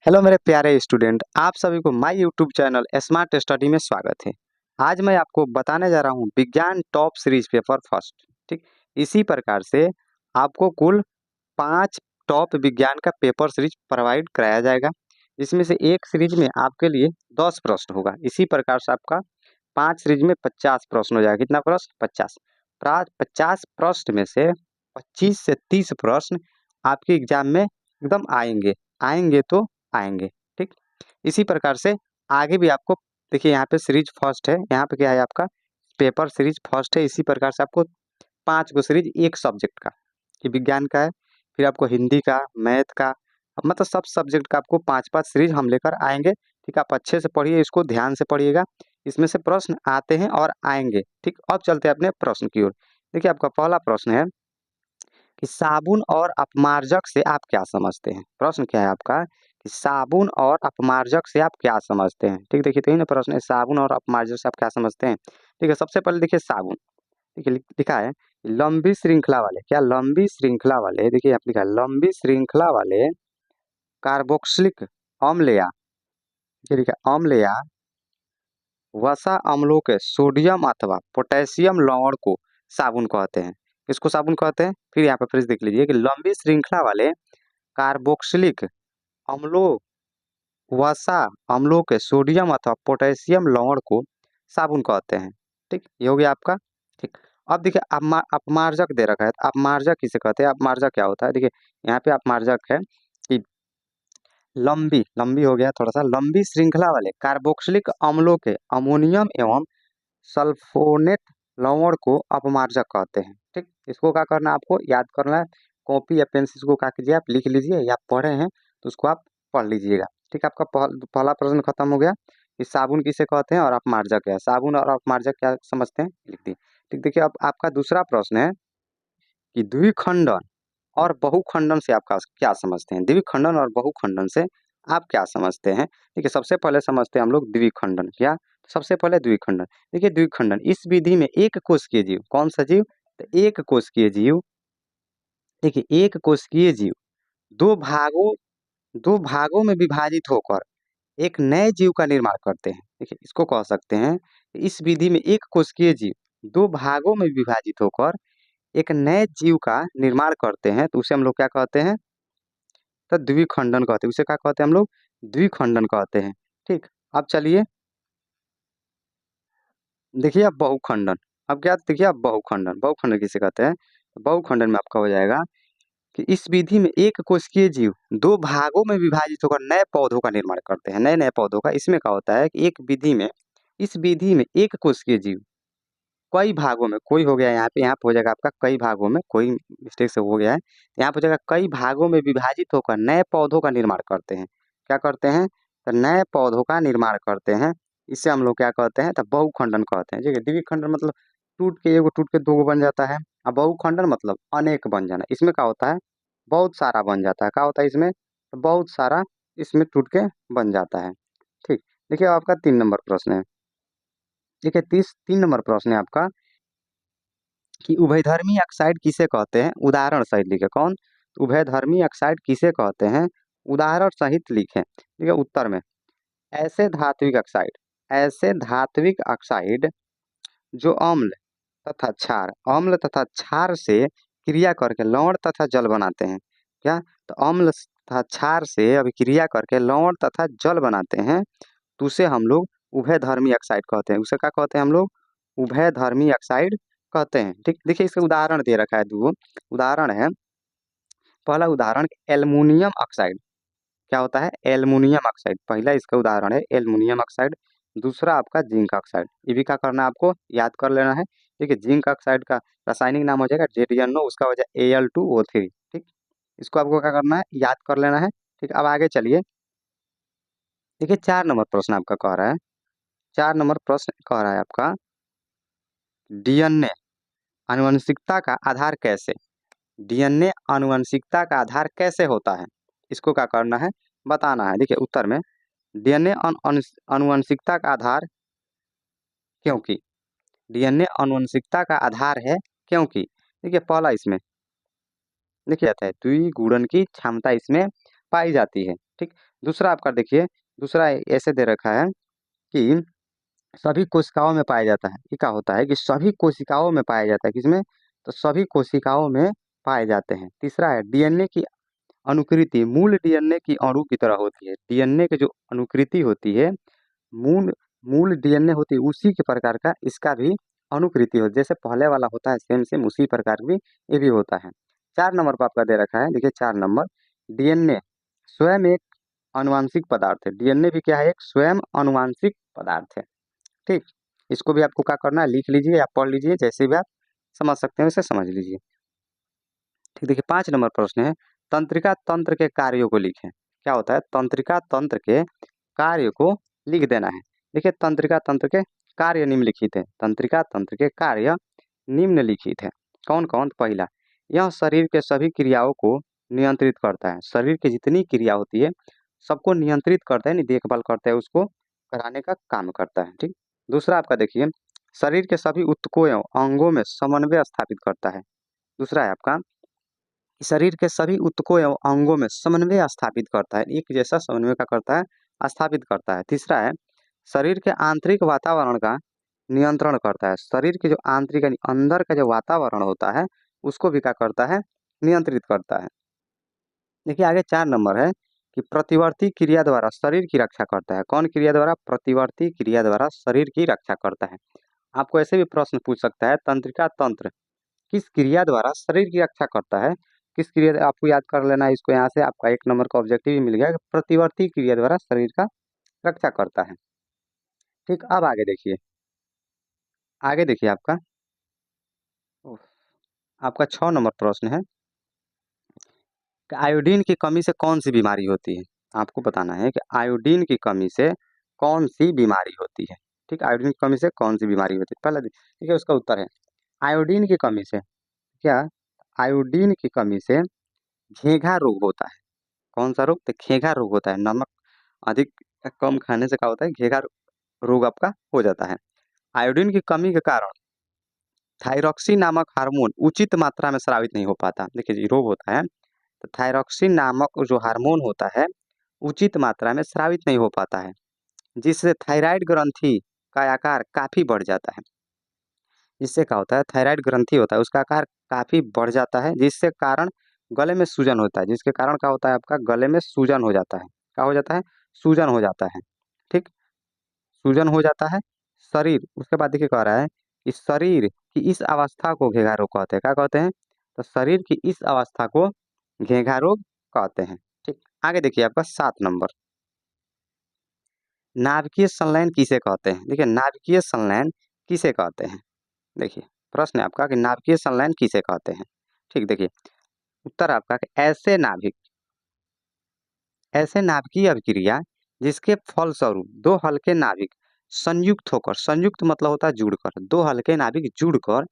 Hello मेरे प्यारे student, आप सभी को my YouTube channel smart study में स्वागत है। आज मैं आपको बताने जा रहा हूँ विज्ञान टॉप सीरीज पेपर फर्स्ट। ठीक, इसी प्रकार से आपको कुल 5 टॉप विज्ञान का पेपर सीरीज प्रोवाइड कराया जाएगा। इसमें से एक सीरीज में आपके लिए 10 प्रश्न होगा। इसी प्रकार से आपका 5 सीरीज में 50 प्रश्न हो जाएगा। कितना प्रश्न? 50। 50 प्रश्न में से 25 से 30 प्रश्न आपके एग्जाम में एकदम आएंगे आएंगे तो आएंगे। ठीक, इसी प्रकार से आगे भी आपको देखिए, यहाँ पे सीरीज फर्स्ट है, यहाँ पे क्या है आपका पेपर सीरीज फर्स्ट है। इसी प्रकार से आपको 5 गो सीरीज एक सब्जेक्ट का, कि विज्ञान का है, फिर आपको हिंदी का, मैथ का, मतलब सब सब्जेक्ट का आपको 5-5 सीरीज हम लेकर आएंगे। ठीक, आप अच्छे से पढ़िए, इसको ध्यान से पढ़िएगा। इसमें से प्रश्न आते हैं और आएंगे। ठीक, अब चलते हैं अपने प्रश्न की ओर। देखिए, आपका पहला प्रश्न है कि साबुन और अपमार्जक से आप क्या समझते हैं। प्रश्न क्या है आपका कि साबुन और अपमार्जक से आप क्या समझते हैं। ठीक, देखिए, तो प्रश्न है, साबुन और अपमार्जक से आप क्या समझते हैं। ठीक है, सबसे पहले देखिए साबुन। देखिए लिखा है लंबी श्रृंखला वाले, क्या लंबी श्रृंखला वाले, देखिए यहाँ पे लिखा है लंबी श्रृंखला वाले कार्बोक्सिलिक अम्ल या, ये लिखा है अम्ल या वसा अम्लों के सोडियम अथवा पोटेशियम लवण को साबुन कहते हैं। इसको साबुन कहते हैं। फिर यहाँ पे फिर देख लीजिए कि लंबी श्रृंखला वाले कार्बोक्सिलिक अम्लों वसा अम्लों के सोडियम अथवा पोटेशियम लवण को साबुन कहते हैं। ठीक, ये हो गया आपका। ठीक, अब देखिए अपमार्जक दे रखा है। तो अपमार्जक किसे कहते हैं, अपमार्जक क्या होता है। देखिए यहाँ पे अपमार्जक है कि लंबी लंबी हो गया, थोड़ा सा लंबी श्रृंखला वाले कार्बोक्सिलिक अम्लों के अमोनियम एवं सल्फोनेट लवण को अपमार्जक कहते हैं। ठीक, इसको क्या करना है, आपको याद करना है। कॉपी या पेन से इसको क्या कीजिए, आप लिख लीजिए, या पढ़े हैं तो उसको आप पढ़ लीजिएगा। ठीक, आपका पहला प्रश्न खत्म हो गया कि साबुन किसे कहते हैं और अपमार्जक क्या है। साबुन और अपमार्जक क्या समझते हैं, लिख दिए। ठीक, देखिए अब आपका दूसरा प्रश्न है कि द्विखंडन और बहुखंडन से आप क्या समझते हैं। द्विखंडन और बहुखंडन से आप क्या समझते हैं। देखिए सबसे पहले समझते हैं हम लोग द्विखंडन। क्या? सबसे पहले द्विखंडन। देखिए द्विखंडन इस विधि में एक कोशिकीय जीव, कौन सा जीव, तो एक कोशिकीय जीव। देखिए एक कोशिकीय जीव दो भागों दो भागों में विभाजित होकर एक नए जीव का निर्माण करते हैं। देखिए इसको कह सकते हैं, इस विधि में एक कोशिकीय जीव दो भागों में विभाजित होकर एक नए जीव का निर्माण करते हैं, तो उसे हम लोग क्या कहते हैं, तो द्विखंडन कहते हैं। उसे क्या कहते हैं हम लोग, द्विखंडन कहते हैं। ठीक, अब चलिए देखिए अब बहुखंडन। अब क्या देखिए, अब बहुखंडन, बहुखंडन किसे कहते हैं। बहुखंडन में आपका हो जाएगा कि इस विधि में एक कोशिकीय जीव दो भागों में विभाजित होकर नए पौधों का निर्माण करते हैं, नए नए पौधों का। इसमें क्या होता है कि एक विधि में, इस विधि में एक कोशिकीय जीव कई भागों में, कोई हो गया यहाँ पे हो जाएगा आपका कई भागों में, कोई मिस्टेक से हो गया है, यहाँ पे हो जाएगा कई भागों में विभाजित होकर नए पौधों का निर्माण करते हैं। क्या करते हैं, तो नए पौधों का निर्माण करते हैं। इसे हम लोग क्या कहते हैं, तो बहुखंडन कहते हैं। ठीक है, द्विखंडन मतलब टूट के एगो, टूट के दो गो बन जाता है। अब बहुखंडन मतलब अनेक बन जाना। इसमें क्या होता है, बहुत सारा बन जाता है। क्या होता है इसमें, तो बहुत सारा इसमें टूट के बन जाता है। ठीक, देखिए आपका 3 नंबर प्रश्न है। देखिए 3 नंबर प्रश्न है आपका कि उभयधर्मी ऑक्साइड किसे कहते हैं, उदाहरण सहित लिखे। कौन, उभयधर्मी ऑक्साइड किसे कहते हैं, उदाहरण सहित लिखें। ठीक है, उत्तर में ऐसे धात्विक ऑक्साइड, ऐसे धात्विक ऑक्साइड जो अम्ल तथा क्षार, अम्ल तथा क्षार से क्रिया करके लवण तथा जल बनाते हैं। क्या, तो अम्ल तथा क्षार से अभिक्रिया करके लवण तथा जल बनाते हैं, तो उसे हम लोग उभयधर्मी ऑक्साइड कहते हैं। उसे क्या कहते हैं हम लोग, उभयधर्मी ऑक्साइड कहते हैं। ठीक, देखिए इसका उदाहरण दे रखा है, दो उदाहरण है। पहला उदाहरण एल्युमिनियम ऑक्साइड, क्या होता है, एल्युमिनियम ऑक्साइड, पहला इसका उदाहरण है एल्युमिनियम ऑक्साइड। दूसरा आपका जिंक ऑक्साइड। ये भी क्या करना है, आपको याद कर लेना है। देखिए जिंक ऑक्साइड का रासायनिक नाम हो जाएगा JDNO, उसका हो जाएगा Al2O3। ठीक, इसको आपको क्या करना है, याद कर लेना है। ठीक, अब आगे चलिए। देखिए 4 नंबर प्रश्न आपका कह रहा है, 4 नंबर प्रश्न कह रहा है आपका DNA आनुवंशिकता का आधार कैसे, DNA आनुवंशिकता का आधार कैसे होता है, इसको क्या करना है, बताना है। देखिए उत्तर में DNA आनुवंशिकता का आधार क्योंकि, DNA आनुवंशिकता का आधार है क्योंकि, देखिए पहला इसमें देखिए आता है द्विगुणन की क्षमता इसमें पाई जाती है। ठीक। दूसरा आपका देखिए, दूसरा ऐसे दे रखा है कि सभी कोशिकाओं में पाया जाता है। ये क्या होता है कि सभी कोशिकाओं में पाया जाता है, किसमें? तो सभी कोशिकाओं में पाए जाते हैं। तीसरा है डीएनए की अनुकृति मूल डीएनए की अणु की तरह होती है। डीएनए की जो अनुकृति होती है, मूल मूल डीएनए होती है, उसी के प्रकार का इसका भी अनुकृति हो, जैसे पहले वाला होता है सेम सेम उसी प्रकार भी ये भी होता है। 4 नंबर पर आपका दे रखा है, देखिए 4 नंबर, डीएनए स्वयं एक आनुवांशिक पदार्थ है। डीएनए भी क्या है? एक स्वयं आनुवांशिक पदार्थ है। ठीक, इसको भी आपको क्या करना है, लिख लीजिए या पढ़ लीजिए, जैसे भी आप समझ सकते हैं वैसे समझ लीजिए। ठीक, देखिए 5 नंबर प्रश्न है, तंत्रिका तंत्र के कार्यों को लिखें। क्या होता है? तंत्रिका तंत्र के कार्य को लिख देना है। देखिए तंत्रिका तंत्र के कार्य निम्नलिखित है। तंत्रिका तंत्र के कार्य निम्नलिखित है। कौन कौन? पहला, यह शरीर के सभी क्रियाओं को नियंत्रित करता है। शरीर की जितनी क्रिया होती है सबको नियंत्रित करता है, नहीं देखभाल करता है, उसको कराने का काम करता है। ठीक। दूसरा आपका देखिए, शरीर के सभी ऊतकों एवं अंगों में समन्वय स्थापित करता है। दूसरा है आपका, शरीर के सभी ऊतकों एवं अंगों में समन्वय स्थापित करता है। एक जैसा समन्वय का करता है, स्थापित करता है। तीसरा है, शरीर के आंतरिक वातावरण का नियंत्रण करता है। शरीर के जो आंतरिक यानी अंदर का जो वातावरण होता है उसको भी क्या करता है? नियंत्रित करता है। देखिए आगे 4 नंबर है कि प्रतिवर्ती क्रिया द्वारा शरीर की रक्षा करता है। कौन क्रिया द्वारा? प्रतिवर्ती क्रिया द्वारा शरीर की रक्षा करता है। आपको ऐसे भी प्रश्न पूछ सकता है, तंत्रिका तंत्र किस क्रिया द्वारा शरीर की रक्षा करता है? किस क्रिया, आपको याद कर लेना है इसको, यहाँ से आपका 1 नंबर का ऑब्जेक्टिव भी मिल गया कि प्रतिवर्ती क्रिया द्वारा शरीर का रक्षा करता है। ठीक, अब आगे देखिए, आगे देखिए आपका उफ, आपका 6 नंबर प्रश्न है कि आयोडीन की कमी से कौन सी बीमारी होती है? आपको बताना है कि आयोडीन की कमी से कौन सी बीमारी होती है। ठीक, आयोडीन की कमी से कौन सी बीमारी होती है? पहला ठीक है, उसका उत्तर है आयोडीन की कमी से क्या? आयोडीन की कमी से घेघा रोग होता है। कौन सा रोग? तो घेघा रोग होता है। नमक अधिक या कम खाने से क्या होता है? घेघा रोग आपका हो जाता है। आयोडीन की कमी के कारण थायरॉक्सिन नामक हार्मोन उचित मात्रा में स्रावित नहीं हो पाता। देखिए ये रोग होता है, तो थायरॉक्सिन नामक जो हार्मोन होता है उचित मात्रा में स्रावित नहीं हो पाता है, जिससे थायराइड ग्रंथि का आकार काफी बढ़ जाता है। इससे क्या होता है? थायराइड ग्रंथि होता है उसका आकार काफी बढ़ जाता है, जिससे कारण गले में सूजन होता है। जिसके कारण क्या होता है? आपका गले में सूजन हो जाता है। क्या हो जाता है? सूजन हो जाता है। ठीक, सूजन हो जाता है। शरीर, उसके बाद देखिए कह रहा है कि शरीर की इस अवस्था को घेघा रोग कहते हैं। क्या कहते हैं? तो शरीर की इस अवस्था को घेघा रोग कहते हैं। ठीक, आगे देखिए आपका 7 नंबर, नाभिकीय संलयन किसे कहते हैं? देखिए नाभिकीय संलयन किसे कहते हैं? देखिए प्रश्न है आपका कि नाभिकीय संलयन किसे कहते हैं? ठीक, देखिए उत्तर आपका कि ऐसे नाभिकीय अभिक्रिया जिसके फलस्वरूप दो हल्के नाभिक संयुक्त होकर, संयुक्त मतलब होता है जुड़कर, दो हल्के नाभिक जुड़कर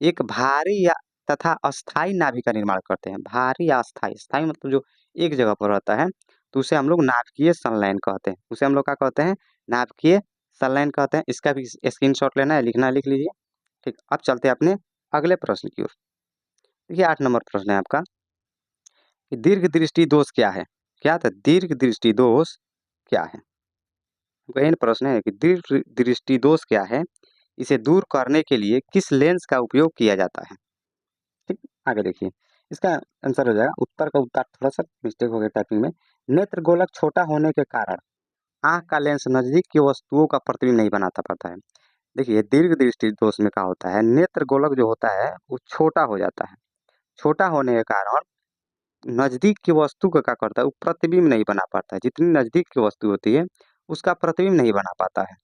एक भारी या तथा अस्थाई नाभिक का निर्माण करते हैं। भारी या अस्थाई, अस्थाई मतलब जो एक जगह पर रहता है, तो उसे हम लोग नाभिकीय संलयन कहते हैं। उसे हम लोग क्या कहते हैं? नाभिकीय संलयन कहते हैं। इसका भी स्क्रीनशॉट लेना है, लिखना है, लिख लीजिए। ठीक, अब चलते हैं अपने अगले प्रश्न की ओर। देखिए 8 नंबर प्रश्न है आपका कि दीर्घ दृष्टि दोष क्या है? क्या था? दीर्घ दृष्टि दोष क्या है? गहन प्रश्न है कि दीर्घ दृष्टि दोष क्या है, इसे दूर करने के लिए किस लेंस का उपयोग किया जाता है? ठीक, आगे देखिए, इसका आंसर हो जाएगा, उत्तर का उत्तर थोड़ा सा मिस्टेक हो गया टाइपिंग में। नेत्र गोलक छोटा होने के कारण आंख का लेंस नजदीक की वस्तुओं का प्रतिबिंब नहीं बनाता पड़ता है। देखिए दीर्घ दृष्टि दोष में क्या होता है? नेत्र गोलक जो होता है वो छोटा हो जाता है। छोटा होने के कारण नजदीक की वस्तु का क्या करता है? वो प्रतिबिंब नहीं बना पाता है। जितनी नजदीक की वस्तु होती है उसका प्रतिबिंब नहीं बना पाता है।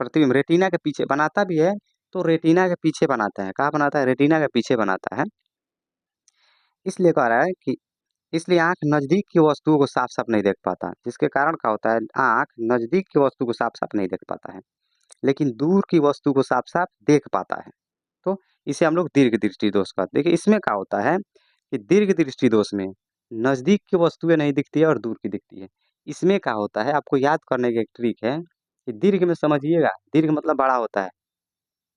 प्रतिबिंब रेटिना के पीछे बनाता भी है, तो रेटिना के पीछे बनाता है। कहाँ बनाता है? रेटिना के पीछे बनाता है। इसलिए कह रहा है कि इसलिए आंख नजदीक की वस्तुओं को साफ साफ नहीं देख पाता, जिसके कारण क्या होता है? आंख नजदीक की वस्तु को साफ साफ नहीं देख पाता है, लेकिन दूर की वस्तु को साफ साफ देख पाता है। तो इसे हम लोग दीर्घ दृष्टि दोष कहते हैं। देखिए इसमें क्या होता है कि दीर्घ दृष्टि दोष में नजदीक की वस्तुएं नहीं दिखती है और दूर की दिखती है। इसमें क्या होता है? आपको याद करने की एक ट्रिक है कि दीर्घ में समझिएगा, दीर्घ मतलब बड़ा होता है।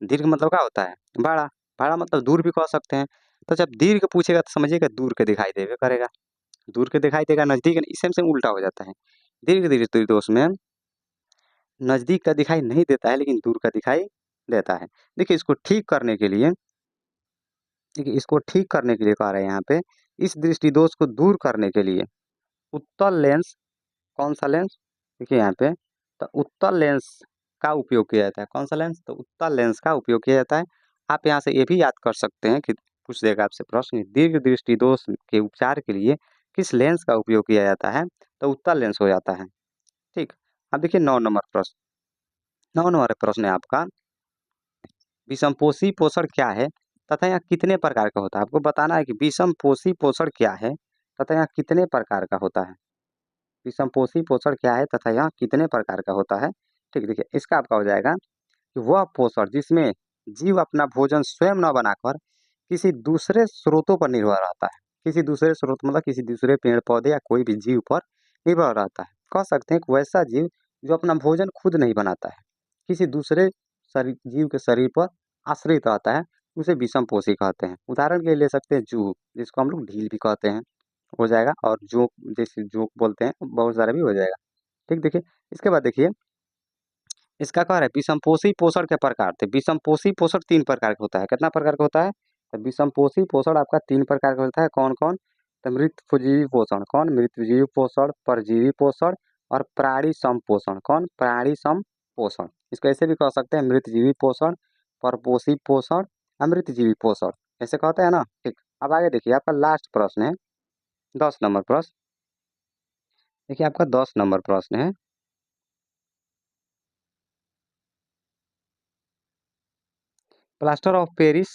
दीर्घ मतलब क्या होता है? बड़ा। बड़ा मतलब दूर भी कह सकते हैं। तो जब दीर्घ पूछेगा तो समझिएगा दूर के दिखाई देवे करेगा। दूर के दिखाई देगा, नज़दीक सेम सेम उल्टा हो जाता है। दीर्घ दृष्टि दोष में नज़दीक का दिखाई नहीं देता है लेकिन दूर का दिखाई देता है। देखिए इसको ठीक करने के लिए, देखिए इसको ठीक करने के लिए कह रहे हैं यहाँ पे, इस दृष्टि दोष को दूर करने के लिए उत्तल लेंस, कौन सा लेंस, देखिए यहाँ पे, तो उत्तल लेंस का उपयोग किया जाता है। कौन सा लेंस, तो उत्तल लेंस का उपयोग किया जाता है। आप यहाँ से ये भी याद कर सकते हैं कि पूछ देगा आपसे प्रश्न, दीर्घ दृष्टि दोष के उपचार के लिए किस लेंस का उपयोग किया जाता है, तो उत्तल लेंस हो जाता है। ठीक, अब देखिए 9 नंबर प्रश्न, 9 नंबर प्रश्न है आपका, विषमपोषी पोषण क्या है तथा यह कितने प्रकार का होता है। आपको बताना है कि विषमपोषी पोषण क्या है तथा यह कितने प्रकार का होता है। विषमपोषी पोषण क्या है तथा यह कितने प्रकार का होता है। ठीक, देखिए इसका आपका हो जाएगा कि वह पोषण जिसमें जीव अपना भोजन स्वयं न बनाकर किसी दूसरे स्रोतों पर निर्भर रहता है। किसी दूसरे स्रोत मतलब किसी दूसरे पेड़ पौधे या कोई भी जीव पर निर्भर रहता है। कह सकते हैं कि वैसा जीव जो अपना भोजन खुद नहीं बनाता है, किसी दूसरे जीव के शरीर पर आश्रित रहता है, उसे विषमपोषी कहते हैं। उदाहरण के लिए ले सकते हैं जूह, जिसको हम लोग ढील भी कहते हैं, हो जाएगा, और जोंक, जैसे जोंक बोलते हैं, बहुत सारा भी हो जाएगा। ठीक, देखिए इसके बाद देखिए इसका कह रहा है विषमपोषी पोषण के प्रकार थे। विषमपोषी पोषण 3 प्रकार का होता है। कितना प्रकार का होता है, तो विषमपोषी पोषण आपका 3 प्रकार का होता है। कौन कौन, तो मृतजीवी पोषण, कौन, मृतजीवी पोषण, परजीवी पोषण और प्राणी संपोषण। कौन, प्राणी संपोषण। इसको ऐसे भी कह सकते हैं मृतजीवी पोषण, परपोषी पोषण, अमृतजीवी पोषण, ऐसे कहते हैं ना। ठीक, अब आगे देखिए आपका लास्ट प्रश्न है 10 नंबर प्रश्न। देखिए आपका 10 नंबर प्रश्न है, प्लास्टर ऑफ पेरिस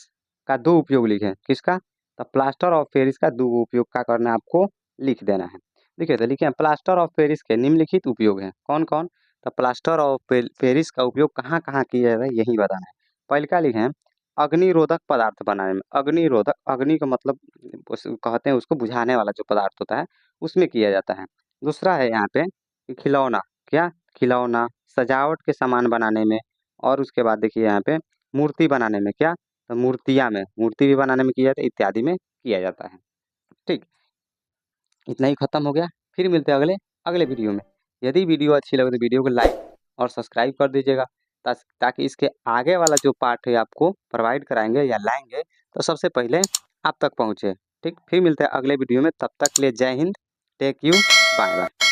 का 2 उपयोग लिखें। किसका, तो प्लास्टर ऑफ पेरिस का 2 उपयोग का करना है, आपको लिख देना है। देखिए तो लिखे प्लास्टर ऑफ पेरिस के निम्नलिखित उपयोग हैं। कौन कौन, तो प्लास्टर ऑफ पेरिस का उपयोग कहाँ कहाँ किया जाता है यही बताना है। पहले का लिखे अग्निरोधक पदार्थ बनाने में। अग्निरोधक, अग्नि का मतलब कहते हैं उसको बुझाने वाला जो पदार्थ होता है, उसमें किया जाता है। दूसरा है यहाँ पे कि खिलौना, क्या, खिलौना, सजावट के सामान बनाने में, और उसके बाद देखिए यहाँ पे मूर्ति बनाने में, क्या, तो मूर्तियाँ में, मूर्ति भी बनाने में किया जाता है, इत्यादि में किया जाता है। ठीक, इतना ही खत्म हो गया। फिर मिलते हैं अगले अगले वीडियो में। यदि वीडियो अच्छी लगे तो वीडियो को लाइक और सब्सक्राइब कर दीजिएगा, ताकि इसके आगे वाला जो पार्ट है आपको प्रोवाइड कराएंगे या लाएंगे तो सबसे पहले आप तक पहुँचे। ठीक, फिर मिलते हैं अगले वीडियो में, तब तक के लिए जय हिंद, टेक यू, बाय बाय।